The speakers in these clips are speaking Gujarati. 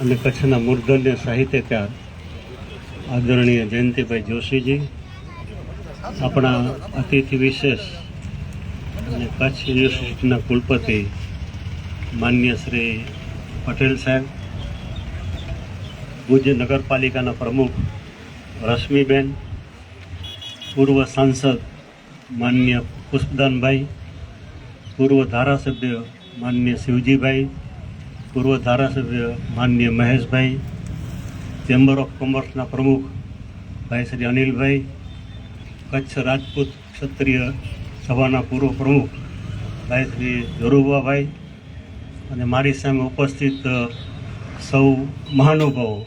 અને કચ્છના મૂર્ધન્ય સાહિત્યકાર આદરણીય જયંતિભાઈ જોશીજી, આપણા અતિથિ વિશેષ અને કચ્છ યુનિવર્સિટીના કુલપતિ માન્ય શ્રી પટેલ સાહેબ, ભુજ નગરપાલિકાના પ્રમુખ રશ્મિબેન, પૂર્વ સાંસદ માન્ય પુષ્પદાનભાઈ, પૂર્વ ધારાસભ્ય માન્ય શિવજીભાઈ, પૂર્વ ધારાસભ્ય માન્ય મહેશભાઈ, ચેમ્બર ઓફ કોમર્સના પ્રમુખ ભાઈ શ્રી અનિલભાઈ, કચ્છ રાજપૂત ક્ષત્રિય સભાના પૂર્વ પ્રમુખ ભાઈ શ્રી જોરુભાઈ, અને મારી સામે ઉપસ્થિત સૌ મહાનુભાવો,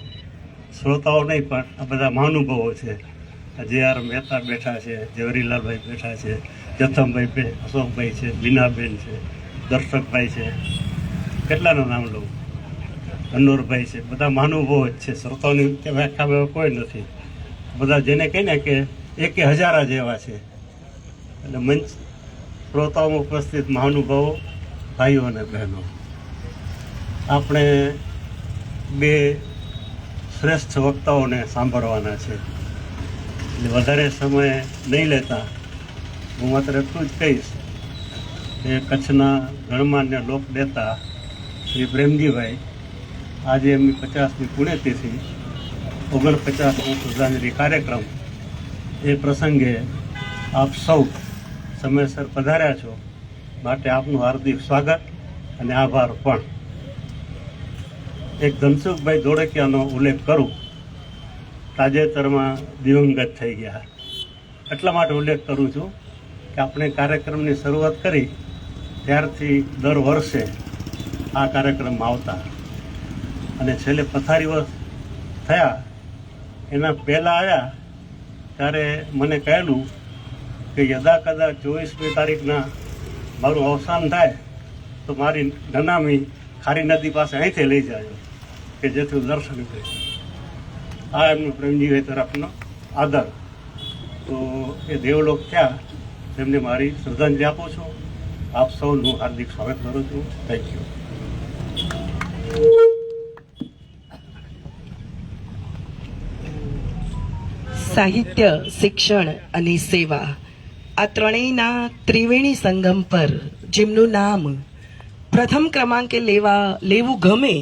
શ્રોતાઓ નહીં પણ આ બધા મહાનુભાવો છે. જે.આર. મહેતા બેઠા છે, જવરીલાલભાઈ બેઠા છે, જથમભાઈ, અશોકભાઈ છે, બીનાબેન છે, દર્શકભાઈ છે, કેટલાના નામ લઉં, અનોરભાઈ છે, બધા મહાનુભાવો જ છે. શ્રોતાઓની વ્યાખ્યા કોઈ નથી, બધા જેને કહીને કે એકે હજારા જેવા છે. એટલે મંચ શ્રોતાઓમાં ઉપસ્થિત મહાનુભાવો, ભાઈઓ અને બહેનો, આપણે બે શ્રેષ્ઠ વક્તાઓને સાંભળવાના છે. એટલે વધારે સમય નહીં લેતા હું માત્ર એટલું જ કહીશ કે કચ્છના ગણમાન્ય લોકનેતા શ્રી પ્રેમજીભાઈ, આજે એમની 50મી પુણ્યતિથિ, 49મો શ્રદ્ધાંજલિ કાર્યક્રમ, એ પ્રસંગે આપ સૌ સમયસર પધાર્યા છો, માટે આપનું હાર્દિક સ્વાગત અને આભાર. પણ એક ધનસુખભાઈ ધોળકિયાનો ઉલ્લેખ કરું, તાજેતરમાં દિવંગત થઈ ગયા. એટલા માટે ઉલ્લેખ કરું છું કે આપણે કાર્યક્રમની શરૂઆત કરી ત્યારથી દર વર્ષે આ કાર્યક્રમમાં આવતા, અને છેલ્લે પથારી વર્ષ થયા એના પહેલાં આવ્યા ત્યારે મને કહેલું કે યદા કદા 24મી તારીખના મારું અવસાન થાય તો મારી નનામી ખારી નદી પાસે અહીંથી લઈ જાય કે જેથી હું દર્શન કરી. આ એમનો પ્રેમજીભાઈ તરફનો આદર. તો એ દેવલોક થયા, તેમને મારી શ્રદ્ધાંજલિ આપું છું. આપ સૌનું હાર્દિક સ્વાગત કરું છું. Thank you. સાહિત્ય, શિક્ષણ અને સેવા, આ ત્રણેયના ત્રિવેણી સંગમ પર જેમનું નામ પ્રથમ ક્રમાંકે લેવું ગમે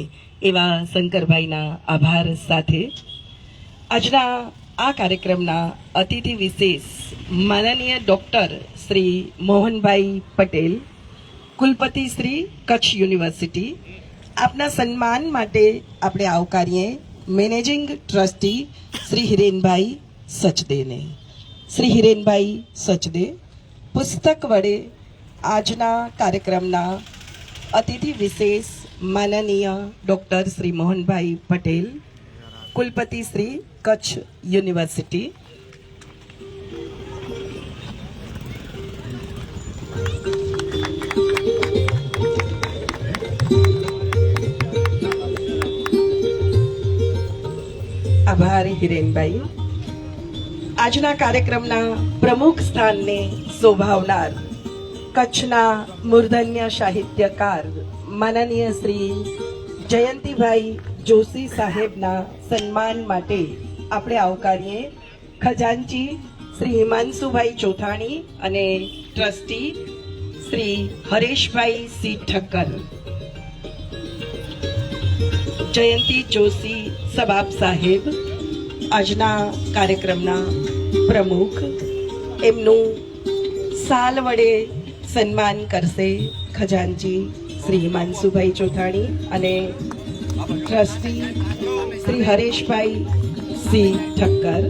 એવા શંકરભાઈના આભાર સાથે આજના આ કાર્યક્રમના અતિથિ વિશેષ માનનીય ડૉક્ટર શ્રી મોહનભાઈ પટેલ, કુલપતિ શ્રી કચ્છ યુનિવર્સિટી, આપના સન્માન માટે આપણે આવકારીએ મેનેજિંગ ટ્રસ્ટી શ્રી હિરેનભાઈ સચદેને. શ્રી હિરેનભાઈ સચદે પુસ્તક વડે આજના કાર્યક્રમના અતિથિ વિશેષ માનનીય ડૉક્ટર શ્રી મોહનભાઈ પટેલ, કુલપતિ શ્રી કચ્છ યુનિવર્સિટી, આભાર હિરેનભાઈ. આજના કાર્યક્રમના પ્રમુખ સ્થાનને શોભાવનાર કચ્છના મૂર્ધન્ય સાહિત્યકાર માનનીય શ્રી જયંતિભાઈ જોશી સાહેબના સન્માન માટે આપણે આવકારીએ ખજાનચી શ્રી હિમાંશુભાઈ ચોથાણી અને ટ્રસ્ટી શ્રી હરેશભાઈ સી ઠક્કર. જયંતિ જોશી સબાબ સાહેબ આજના કાર્યક્રમના પ્રમુખ, એમનું સાલ વડે સન્માન કરશે ખજાનચી શ્રી હિમાંશુભાઈ ચોથાણી અને ટ્રસ્ટી શ્રી હરેશભાઈ સી ઠક્કર.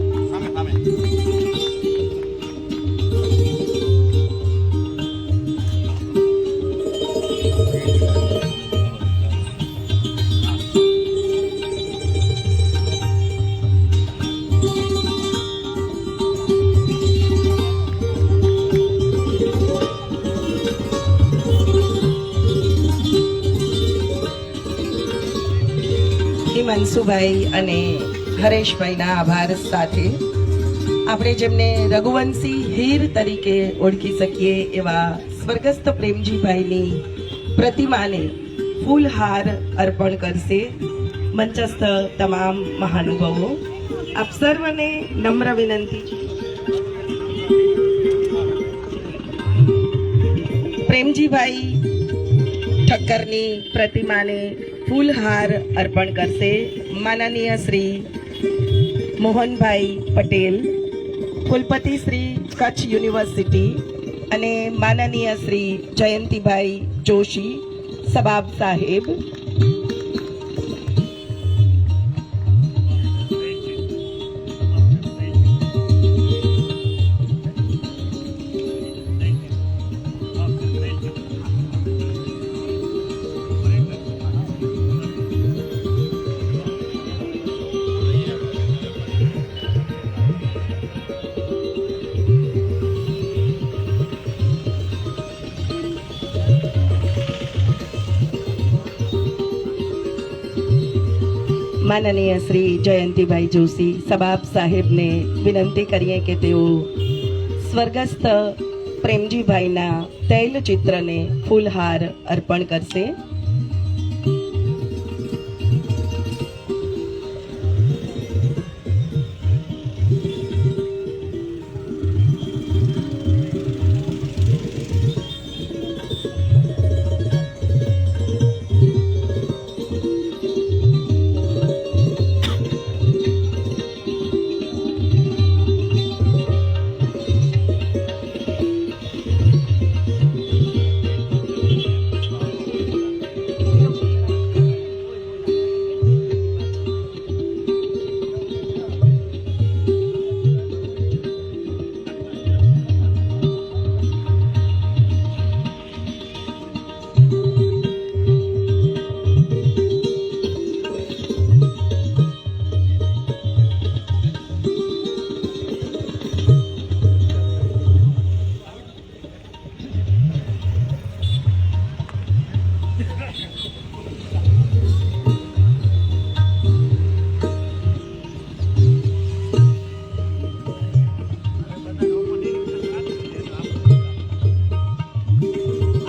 હિમાંશુભાઈ અને હરેશભાઈના આભાર સાથે આપણે જેમને રઘુવંશી હીર તરીકે ઓળખી શકીએ એવા સ્વર્ગસ્થ પ્રેમજીભાઈની પ્રતિમાને ફૂલહાર અર્પણ કરશે મંચસ્થ તમામ મહાનુભાવો. આપ સર્વને નમ્ર વિનંતી છે. પ્રેમજીભાઈ ઠક્કરની પ્રતિમાને ફૂલહાર અર્પણ કરશે માનનીય શ્રી મોહનભાઈ પટેલ, કુલપતિ શ્રી કચ્છ યુનિવર્સિટી, અને માનનીય શ્રી જયંતિભાઈ જોશી સબાબ સાહેબ. માનનીય શ્રી જયંતિભાઈ જોશી સબાબ સાહેબને વિનંતી કરીએ કે તેઓ સ્વર્ગસ્થ પ્રેમજીભાઈના તૈલચિત્રને ફૂલહાર અર્પણ કરશે.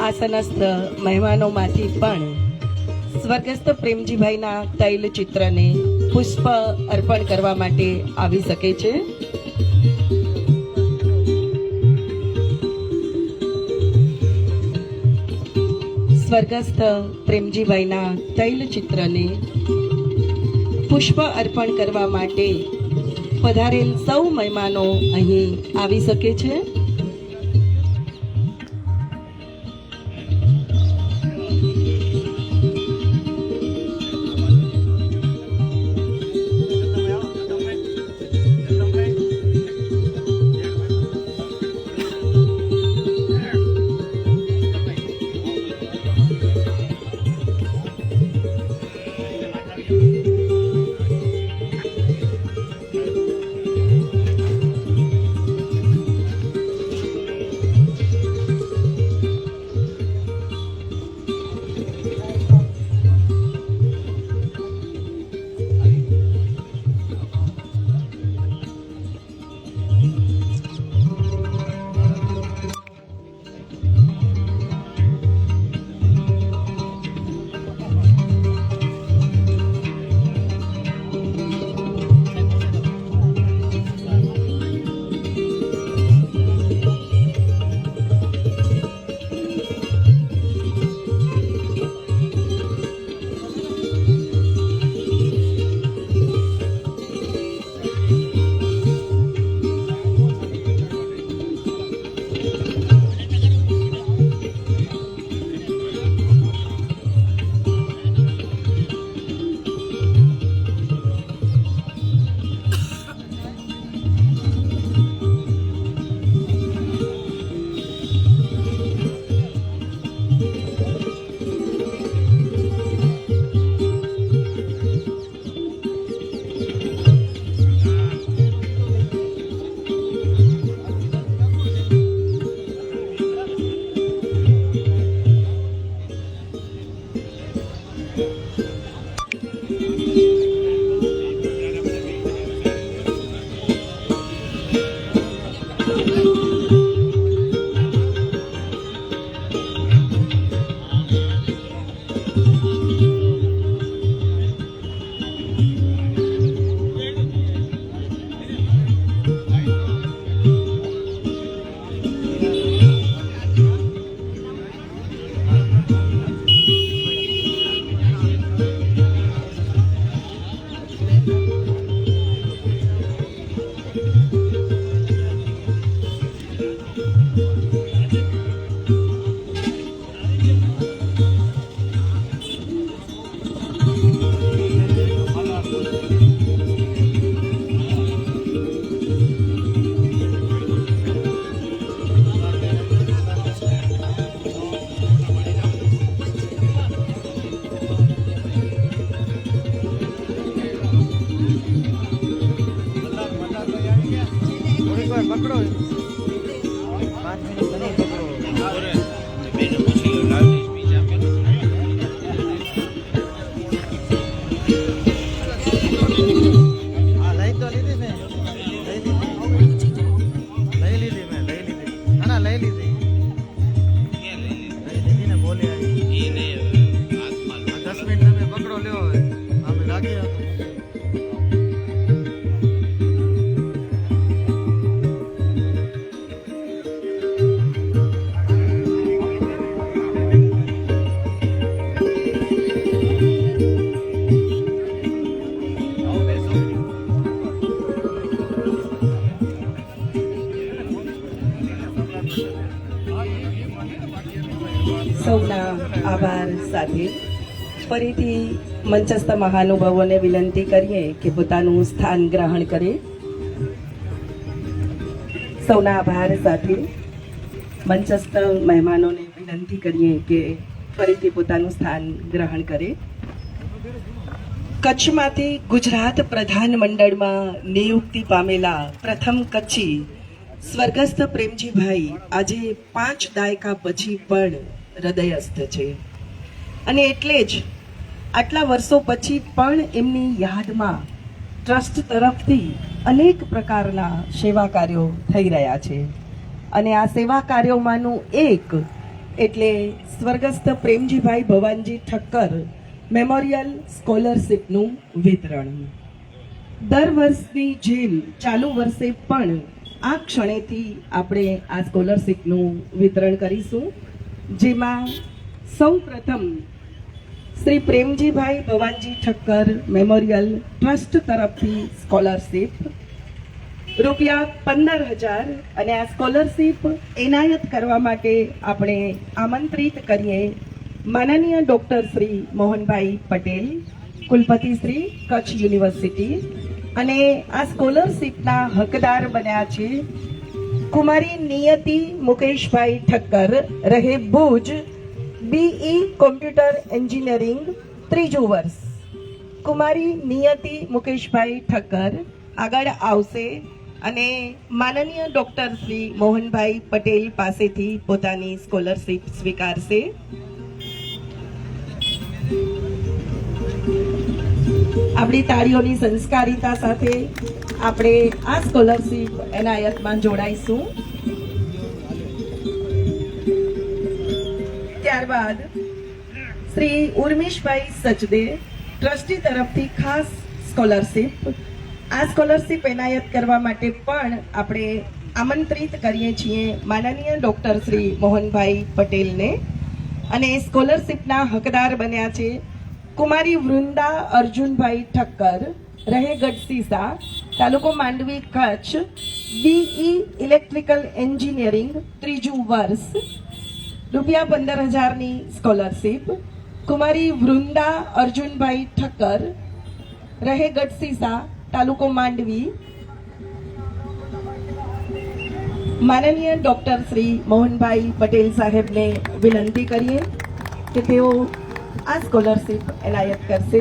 આસનસ્થ મહેમાનોમાંથી પણ સ્વર્ગસ્થ પ્રેમજીભાઈના તૈલચિત્રને પુષ્પ અર્પણ કરવા માટે આવી શકે છે. સ્વર્ગસ્થ પ્રેમજીભાઈના તૈલચિત્રને પુષ્પ અર્પણ કરવા માટે પધારેલ સૌ મહેમાનો અહીં આવી શકે છે. પકડો 5 મિનિટ તો નહીં પકડો હા લઈ તો લીધી મેં લઈ લીધી મેં ના લઈ લીધી ને બોલે આવી 10 મિનિટ તમે પકડો લ્યો હવે અમે રાખી રાખો સૌના આભાર સાથે ફરીથી મંચસ્થ મહાનુભાવોને વિનંતી કરીએ કે પોતાનું સ્થાન ગ્રહણ કરે. સૌના આભાર સાથે મંચસ્થ મહેમાનોને વિનંતી કરીએ કે ફરીથી પોતાનું સ્થાન ગ્રહણ કરે. કચ્છમાંથી ગુજરાત પ્રધાનમંડળમાં નિયુક્તિ પામેલા પ્રથમ કચ્છી સ્વર્ગસ્થ પ્રેમજીભાઈ આજે 5 દાયકા પછી પણ હૃદયસ્થ છે અને એટલે જ આટલા વર્ષો પછી પણ એમની યાદમાં ટ્રસ્ટ તરફથી અનેક પ્રકારના સેવા કાર્યો થઈ રહ્યા છે અને આ સેવા કાર્યોમાંનું એક એટલે સ્વર્ગસ્થ પ્રેમજીભાઈ ભવાનજી ઠક્કર મેમોરિયલ સ્કોલરશીપનું વિતરણ. દર વર્ષની જેમ ચાલુ વર્ષે પણ આ ક્ષણેથી આપણે આ સ્કોલરશીપનું વિતરણ કરીશું, જેમાં સૌ પ્રથમ શ્રી પ્રેમજીભાઈ ભવાનજી ઠક્કર મેમોરિયલ ટ્રસ્ટ તરફથી સ્કોલરશીપ રૂપિયા 15,000 અને આ સ્કોલરશીપ એનાયત કરવા માટે આપણે આમંત્રિત કરીએ માનનીય ડૉક્ટર શ્રી મોહનભાઈ પટેલ, કુલપતિ શ્રી કચ્છ યુનિવર્સિટી. અને આ સ્કોલરશીપના હકદાર બન્યા છે કુમારી નિયતિ મુકેશભાઈ ઠક્કર, રહે ભુજ, BE કોમ્પ્યુટર એન્જિનિયરિંગ, 3જું વર્ષ. કુમારી નિયતિ મુકેશભાઈ ઠક્કર આગળ આવશે અને માનનીય ડૉક્ટર શ્રી મોહનભાઈ પટેલ પાસેથી પોતાની સ્કોલરશીપ સ્વીકારશે. આપણી તાળીઓની સંસ્કારિતા સાથે આપણે આ સ્કોલરશીપ એનાયતમાં જોડાઈશું. ત્યારબાદ શ્રી ઉર્મિશભાઈ સચદે ટ્રસ્ટી તરફથી ખાસ સ્કોલરશીપ. આ સ્કોલરશીપ એનાયત કરવા માટે પણ આપણે આમંત્રિત કરીએ છીએ માનનીય ડૉક્ટર શ્રી મોહનભાઈ પટેલને. અને સ્કોલરશીપના હકદાર બન્યા છે કુમારી વૃંદા અર્જુનભાઈ ઠક્કર, રહે ગઢસીસા, તાલુકો Mandvi, Kutch, BE electrical engineering, 3જું વર્ષ. રૂપિયા 15,000ની સ્કોલરશીપ. કુમારી વૃંદા અર્જુનભાઈ ઠક્કર, રહે ગઢસીસા, તાલુકો માંડવી. માનનીય ડૉક્ટર શ્રી મોહનભાઈ પટેલ સાહેબને વિનંતી કરીએ કે તેઓ આ સ્કોલરશીપ એનાયત કરશે.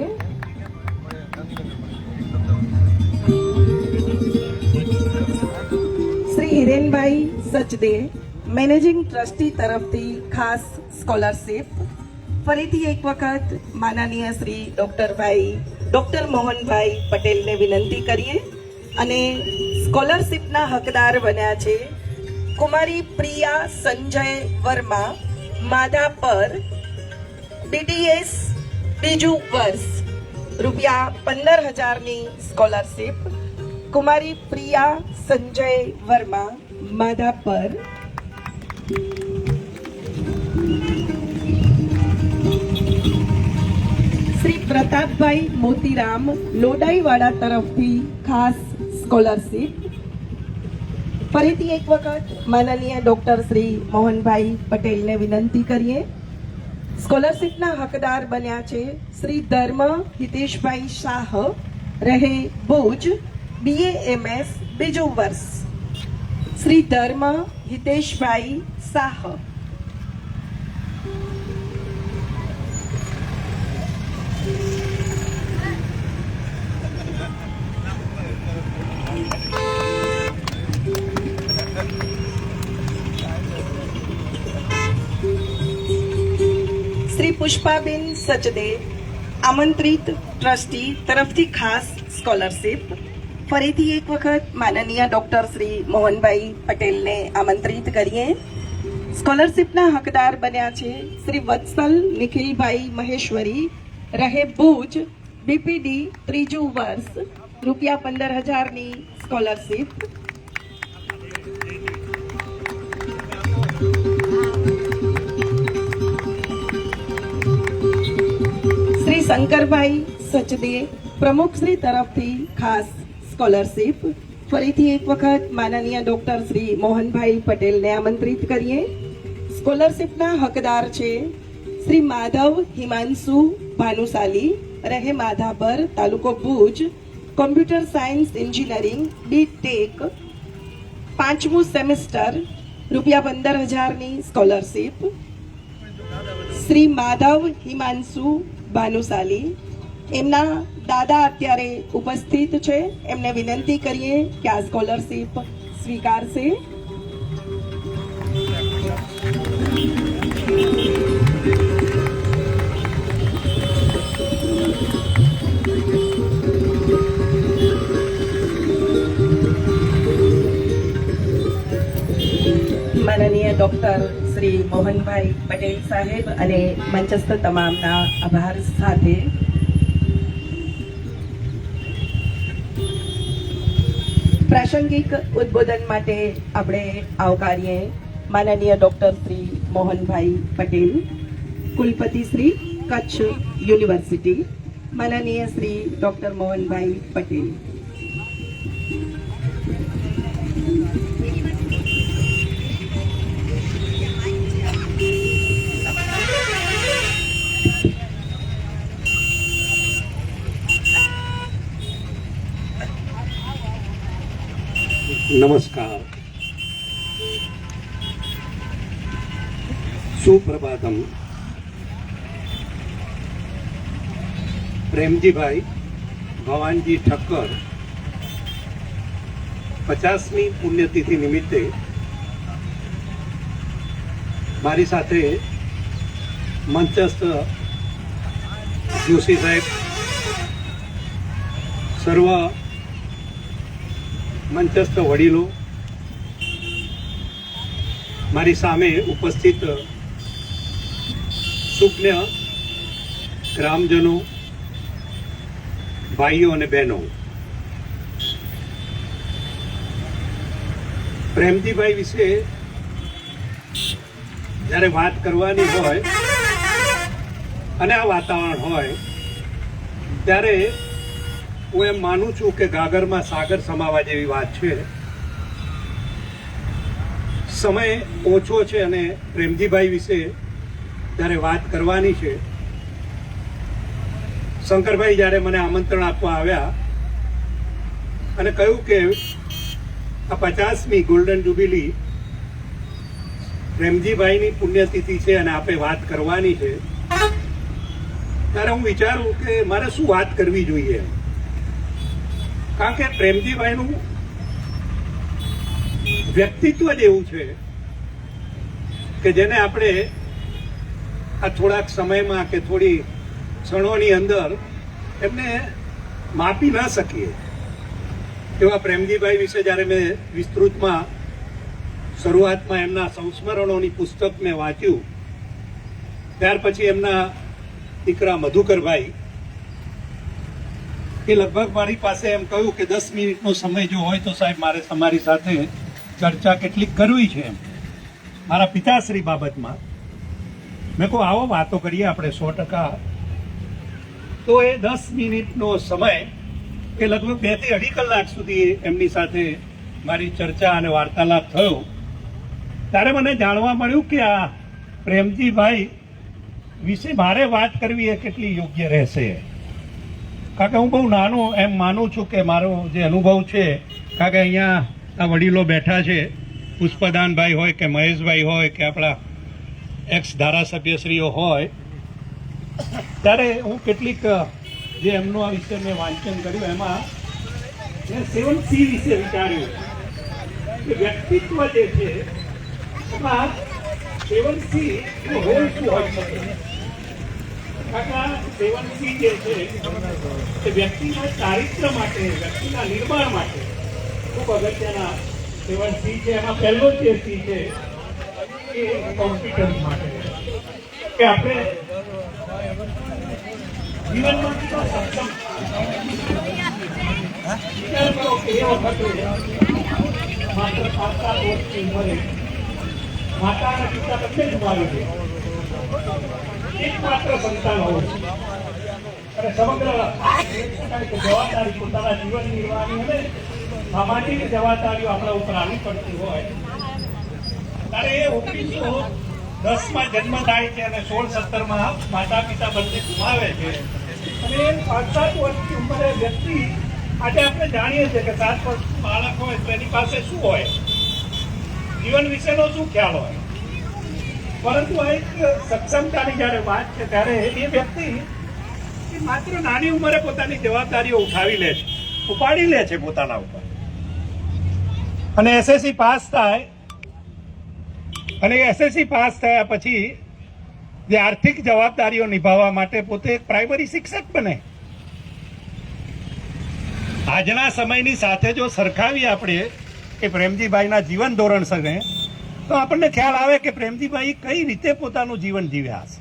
શ્રી હિરેનભાઈ સચદે મેનેજિંગ ટ્રસ્ટી તરફથી ખાસ સ્કોલરશીપ. ફરીથી એક વખત માનનીય શ્રી ડૉક્ટર મોહનભાઈ પટેલને વિનંતી કરીએ. અને સ્કોલરશીપના હકદાર બન્યા છે કુમારી પ્રિયા સંજય વર્મા, માધાપર, DDS, 2જું વર્ષ. રૂપિયા 15,000ની સ્કોલરશીપ. કુમારી પ્રિયા સંજય વર્મા, માધાપર. શ્રી પ્રતાપભાઈ મોતીરામ લોડાઈવાડા તરફથી ખાસ સ્કોલરશીપ. ફરીથી એક વખત માનનીય ડૉક્ટર શ્રી મોહનભાઈ પટેલને વિનંતી કરીએ. સ્કોલરશીપના હકદાર બન્યા છે શ્રી ધર્મ હિતેશભાઈ શાહ, રહે ભુજ, BAMS, 2જું વર્ષ. શ્રી ધર્મ હિતેશભાઈ શાહ. પુષ્પાબેન સચદે આમંત્રિત ટ્રસ્ટી તરફથી ખાસ સ્કોલરશિપ. ફરીથી એક વખત માનનીય ડોક્ટર શ્રી મોહનભાઈ પટેલને આમંત્રિત કરીએ. સ્કોલરશિપના હકદાર બન્યા છે શ્રી વત્સલ નિખિલભાઈ મહેશ્વરી, રહે ભુજ, બીપીડી, ત્રીજું વર્ષ, રૂપિયા 15,000ની સ્કોલરશિપ. શ્રી શંકરભાઈ સચદે પ્રમુખશ્રી તરફથી ખાસ સ્કોલરશિપ. ફરીથી એક વખત માનનીય ડોક્ટર શ્રી મોહનભાઈ પટેલને આમંત્રિત કરીએ. સ્કોલરશિપના હકદાર છે શ્રી માધવ હિમાંશુ ભાનુશાલી, રહે માધાપર, તાલુકો Bhuj, computer science engineering, B Tech, 5મું સેમેસ્ટર, રૂપિયા 15,000ની સ્કોલરશિપ. શ્રી માધવ હિમાંશુ ભાનુશાલી, એમના દાદા અત્યારે ઉપસ્થિત છે. એમને વિનંતી કરીએ કે આ સ્કોલરશિપ સ્વીકારશે. માનનીય ડોક્ટર શ્રી મોહનભાઈ પટેલ સાહેબ અને મંચસ્થ તમામના આભાર સાથે પ્રાસંગિક ઉદ્બોધન માટે આપણે આવકારીએ માનનીય ડોક્ટર શ્રી મોહનભાઈ પટેલ, કુલપતિ શ્રી, કચ્છ યુનિવર્સિટી. માનનીય શ્રી ડોક્ટર મોહનભાઈ પટેલ. નમસ્કાર, સુપ્રભાતમ. પ્રેમજીભાઈ ભવાનજી ઠક્કર 50મી પુણ્યતિથિ નિમિત્તે મારી સાથે મંચસ્થ જોશી સાહેબ, સર્વ મંચસ્થ વડીલો, મારી સામે ઉપસ્થિત સુજ્ઞ ગ્રામજનો, ભાઈઓ અને બહેનો, પ્રેમજીભાઈ વિશે જ્યારે વાત કરવાની હોય અને આ વાતાવરણ હોય ત્યારે હું એમ માનું છું કે ગાગરમાં સાગર સમાવા જેવી વાત છે. સમય ઓછો છે અને પ્રેમજીભાઈ વિશે જ્યારે વાત કરવાની છે, શંકરભાઈ જ્યારે મને આમંત્રણ આપવા આવ્યા અને કહ્યું કે આ 50મી ગોલ્ડન જ્યુબિલી પ્રેમજીભાઈની પુણ્યતિથિ છે અને આપણે વાત કરવાની છે, ત્યારે હું વિચારું કે મારે શું વાત કરવી જોઈએ. કારણ કે પ્રેમજીભાઈનું વ્યક્તિત્વ જ એવું છે કે જેને આપણે આ થોડાક સમયમાં કે થોડી ક્ષણોની અંદર એમને માપી ના શકીએ. એવા પ્રેમજીભાઈ વિશે જ્યારે મેં વિસ્તૃતમાં શરૂઆતમાં એમના સંસ્મરણોની પુસ્તક મેં વાંચ્યું, ત્યાર પછી એમના દીકરા મધુકરભાઈ એ લગભગ મારી પાસે એમ કહ્યું કે 10 મિનિટનો સમય જો હોય તો સાહેબ મારે તમારી સાથે ચર્ચા કેટલીક કરવી છે એમ મારા પિતાશ્રી બાબતમાં. મેં કહું આવો વાતો કરીએ આપણે 100%. તો એ 10 મિનિટનો સમય એ લગભગ 2 થી 2.5 કલાક સુધી એમની સાથે મારી ચર્ચા અને વાર્તાલાપ થયો. ત્યારે મને જાણવા મળ્યું કે આ પ્રેમજીભાઈ વિશે મારે વાત કરવી એ કેટલી યોગ્ય રહેશે. કારણ કે હું બહુ નાનો એમ માનું છું કે મારો જે અનુભવ છે, કારણ કે અહીંયા આ વડીલો બેઠા છે, પુષ્પદાનભાઈ હોય કે મહેશભાઈ હોય કે આપણા એક્સ ધારાસભ્યશ્રીઓ હોય, ત્યારે હું કેટલીક જે એમનું આ વિશે મેં વાંચન કર્યું એમાં મેં 7C વિશે વિચાર્યું કે વ્યક્તિત્વ જે છે એમાં 7C નો રોલ શું હોય શકે. કાકા સેવન સી જે છે તે વ્યક્તિના ચારિત્ર માટે, વ્યક્તિના નિર્માણ માટે ખૂબ અગત્યના સેવન સી છે. એમાં પહેલો જે સી છે એ કોમ્પિટન્સ માટે કે આપણે જીવનમાં કેટલો સક્ષમ. વિચાર કરો કે એ વખતે માત્ર 5-7 વર્ષની ઉંમરે માતા અને પિતા બંને ગુમાવી દે, એકમાત્ર સંતાન હોય અને સમગ્ર જવાબદારી પોતાના જીવન નિર્વાહની અને સામાજિક જવાબદારીઓ આપણા ઉપર આવી પડતી હોય ત્યારે એ 1910માં જન્મ થાય છે અને 16-17માં માતા પિતા બંને ગુમાવે છે. અને 5-7 વર્ષની ઉંમરે વ્યક્તિ, આજે આપણે જાણીએ છીએ કે 7 વર્ષનું બાળક હોય તો એની પાસે શું હોય, જીવન વિશેનો શું ખ્યાલ હોય, પરંતુ આ એક સક્ષમતાની જ્યારે વાત છે ત્યારે એ વ્યક્તિ માત્ર નાની ઉંમરે પોતાની જવાબદારીઓ ઉપાડી લે છે પોતાના ઉપર. અને એસએસસી પાસ થાય અને એસએસસી પાસ થયા પછી જે આર્થિક જવાબદારીઓ નિભાવવા માટે પોતે એક પ્રાઇમરી શિક્ષક બને. આજના સમયની સાથે જો સરખાવીએ આપણે કે પ્રેમજીભાઈના જીવન ધોરણ સાથે, તો આપણને ખ્યાલ આવે કે પ્રેમજીભાઈ કઈ રીતે પોતાનું જીવન જીવ્યા હશે,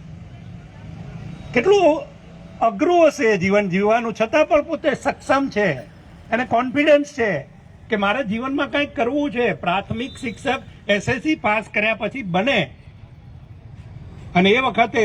કેટલું અઘરું હશે જીવન જીવવાનું, છતાં પણ પોતે સક્ષમ છે, એને કોન્ફિડન્સ છે કે મારે જીવનમાં કંઈક કરવું છે. પ્રાથમિક શિક્ષક એસએસસી પાસ કર્યા પછી બને અને એ વખતે